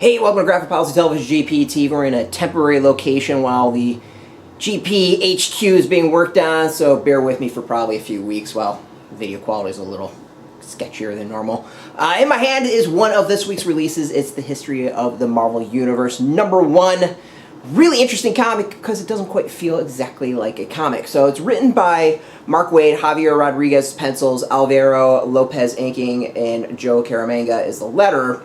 Hey, welcome to Graphic Policy Television GPT. We're in a temporary location while the GP HQ is being worked on, so bear with me for probably a few weeks while video quality is a little sketchier than normal. In my hand is one of this week's releases. It's the History of the Marvel Universe #1. Really interesting comic because it doesn't quite feel exactly like a comic. So it's written by Mark Waid, Javier Rodríguez pencils, Álvaro, López inking, and Joe Caramagna is the letterer.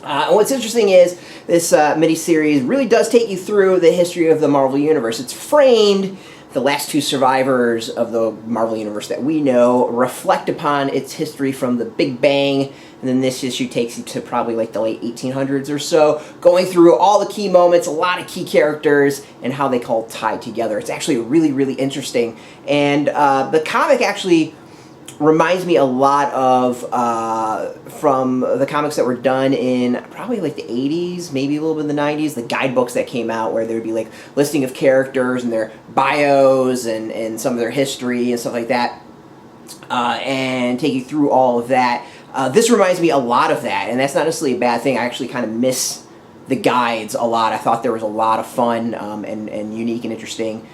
And what's interesting is this mini-series really does take you through the history of the Marvel Universe. It's framed, the last two survivors of the Marvel Universe that we know reflect upon its history from the Big Bang, and then this issue takes you to probably like the late 1800s or so, going through all the key moments, a lot of key characters, and how they all tie together. It's actually really, really interesting. And the comic actually reminds me a lot of from the comics that were done in probably like the 80s, maybe a little bit in the 90s, the guidebooks that came out where there would be like listing of characters and their bios and some of their history and stuff like that, and take you through all of that. This reminds me a lot of that, and that's not necessarily a bad thing. I actually kind of miss the guides a lot. I thought there was a lot of fun and unique and interesting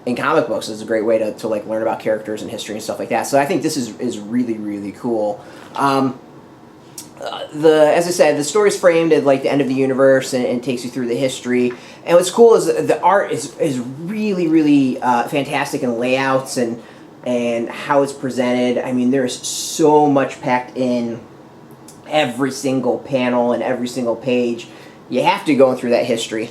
in comic books. Is a great way to like learn about characters and history and stuff like that. So I think this is really, really cool. As I said, the story is framed at like the end of the universe and takes you through the history. And what's cool is the art is really, really fantastic in layouts and how it's presented. I mean, there's so much packed in every single panel and every single page. You have to go through that history.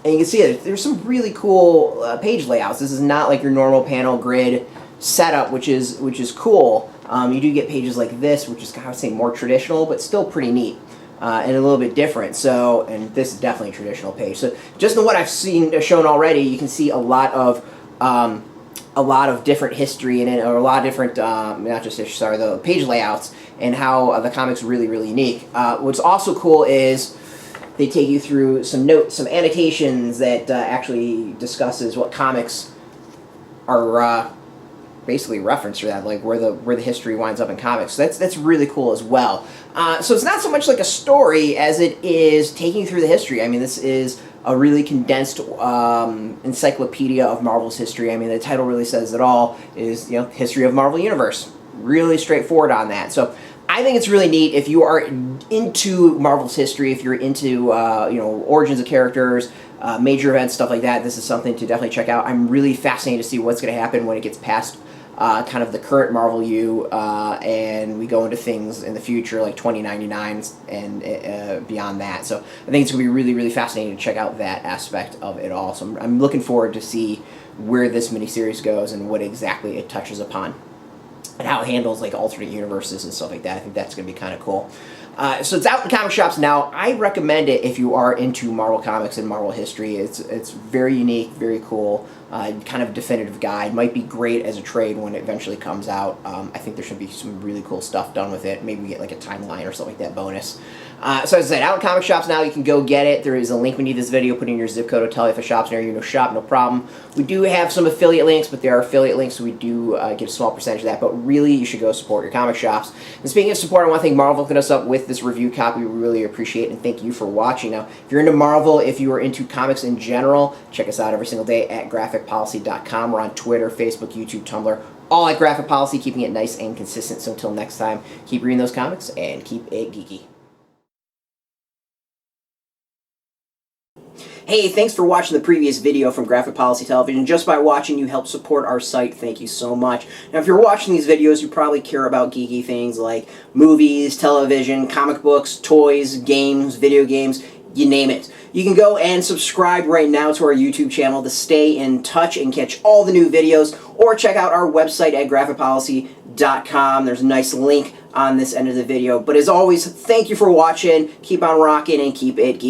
And you can see it, there's some really cool page layouts. This is not like your normal panel grid setup, which is cool. You do get pages like this, which is, I would say, more traditional, but still pretty neat and a little bit different. So, and this is definitely a traditional page. So, just in what I've seen shown already, you can see a lot of different history in it, or a lot of different, not just history, sorry, the page layouts and how the comic's really, really unique. What's also cool is they take you through some notes, some annotations that actually discusses what comics are basically referenced for that, like where the history winds up in comics. So that's really cool as well. So it's not so much like a story as it is taking you through the history. I mean, this is a really condensed encyclopedia of Marvel's history. I mean, the title really says it all. Is, you know, History of Marvel Universe. Really straightforward on that. So I think it's really neat if you are into Marvel's history, if you're into you know, origins of characters, major events, stuff like that. This is something to definitely check out. I'm really fascinated to see what's going to happen when it gets past kind of the current Marvel U, and we go into things in the future like 2099 and beyond that. So I think it's going to be really, really fascinating to check out that aspect of it all. So I'm looking forward to see where this miniseries goes and what exactly it touches upon, and how it handles like alternate universes and stuff like that. I think that's going to be kind of cool. So it's out in comic shops now. I recommend it if you are into Marvel Comics and Marvel history. It's very unique, very cool, kind of definitive guide. Might be great as a trade when it eventually comes out. I think there should be some really cool stuff done with it. Maybe we get like a timeline or something like that bonus. So as I said, out in comic shops now, you can go get it. There is a link beneath this video. Put in your zip code, it'll tell you if a shop's near you. No shop, no problem. We do have some affiliate links, but they are affiliate links, so we do get a small percentage of that. But really, you should go support your comic shops. And speaking of support, I want to thank Marvel for hooking us up with this review copy. We really appreciate it, and thank you for watching. Now, if you're into Marvel, if you are into comics in general, check us out every single day at graphicpolicy.com. We're on Twitter, Facebook, YouTube, Tumblr, all at Graphic Policy, keeping it nice and consistent. So until next time, keep reading those comics and keep it geeky. Hey, thanks for watching the previous video from Graphic Policy Television. Just by watching, you help support our site. Thank you so much. Now, if you're watching these videos, you probably care about geeky things like movies, television, comic books, toys, games, video games, you name it. You can go and subscribe right now to our YouTube channel to stay in touch and catch all the new videos, or check out our website at graphicpolicy.com. There's a nice link on this end of the video. But as always, thank you for watching. Keep on rocking and keep it geeky.